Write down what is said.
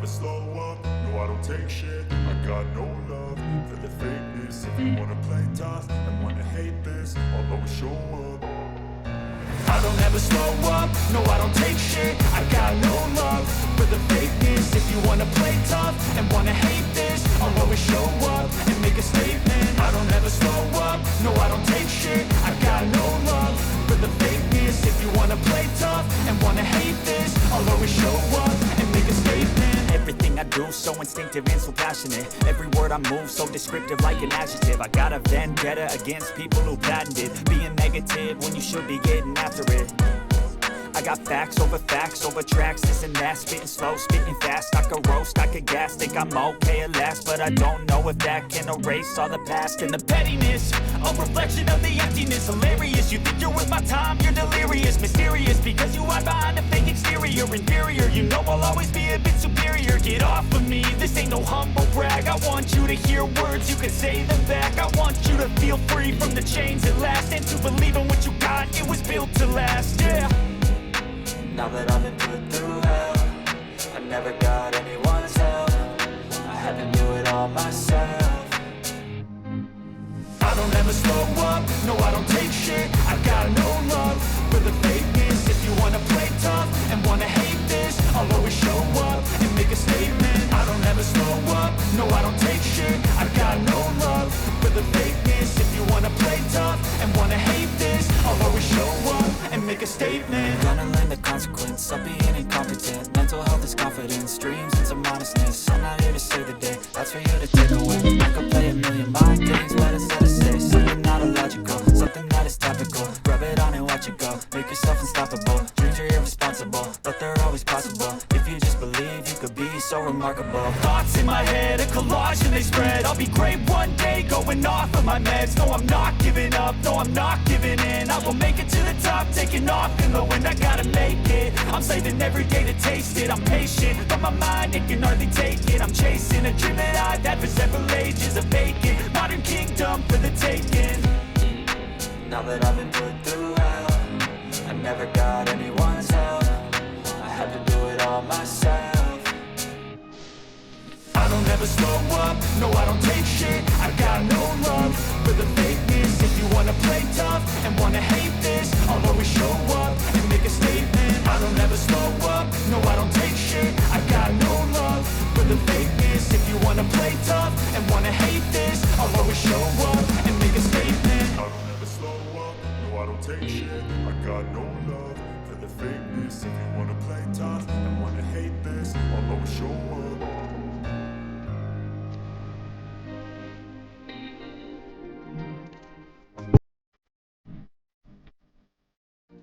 slow up, no I don't take shit. I got no love for the fakeness. If you wanna play tough and wanna hate this, I'll always show up. I don't ever slow up, no I don't take shit. I got no love for the fakeness. If you wanna play tough and wanna hate this, I'll always show up and make a statement. I don't ever slow up, no I don't take shit. I got no love for the fakeness. If you wanna play tough and wanna hate this, I'll always show up and make a statement. Everything I do so instinctive and so passionate. Every word I move so descriptive like an adjective. I got a vendetta against people who patented being negative when you should be getting after it. I got facts over tracks, this and that. Spitting slow, spitting fast. I could roast, I could gas. Think I'm okay at last, but I don't know if that can erase all the past. And the pettiness, a reflection of the emptiness. Hilarious, you think you're worth my time, you're delirious. Mysterious, because you hide behind a fake exterior. Inferior, you know I'll always be a bit superior. Get off of me, this ain't no humble brag. I want you to hear words, you can say them back. I want you to feel free from the chains at last, and to believe in what you got, it was built to last, yeah. Now that I've been put through hell, I never got anyone's help. I had to do it all myself. I don't ever slow up, no I don't take shit. I got no love for the fakeness. If you wanna play tough and wanna hate this, I'll always show up and make a statement. I don't ever slow up, no I don't take shit. I got no love for the fakeness. If you wanna play tough and wanna hate this, I'll always show up and make a statement. Gonna learn the consequence of being incompetent. Mental health is confidence, dreams and some honestness. I'm not here to save the day, that's for you to take away. I could play a million mind games, but instead of say something not illogical, something that is topical. Rub it on and watch it go, make yourself unstoppable. Dreams are irresponsible, but they're always possible. If you just believe, you could be so remarkable. Thoughts in my head, a collage and they spread. I'll be great one day, going off of my meds. No, I'm not giving up, no, I'm not giving in. I will make it to the top, taking off in the wind. I gotta make it, I'm saving every day to taste it. I'm patient, but my mind, it can hardly take it. I'm chasing a dream that I've had for several ages. A vacant, modern kingdom for the taking. Now that I've been put through hell, I never got anyone's help. I had to do it all myself. I don't ever slow up, no I don't take shit. I got no love for the fakeness. If you wanna play tough and wanna hate this, I'll always show up and make a statement. I don't ever slow up, no I don't take shit. I got no love for the fakeness. If you wanna play tough and wanna hate this, I'll always show up and make a statement. I don't ever slow up, no I don't take shit. I got no love for the fakeness. If you wanna play tough and wanna hate this, I'll always show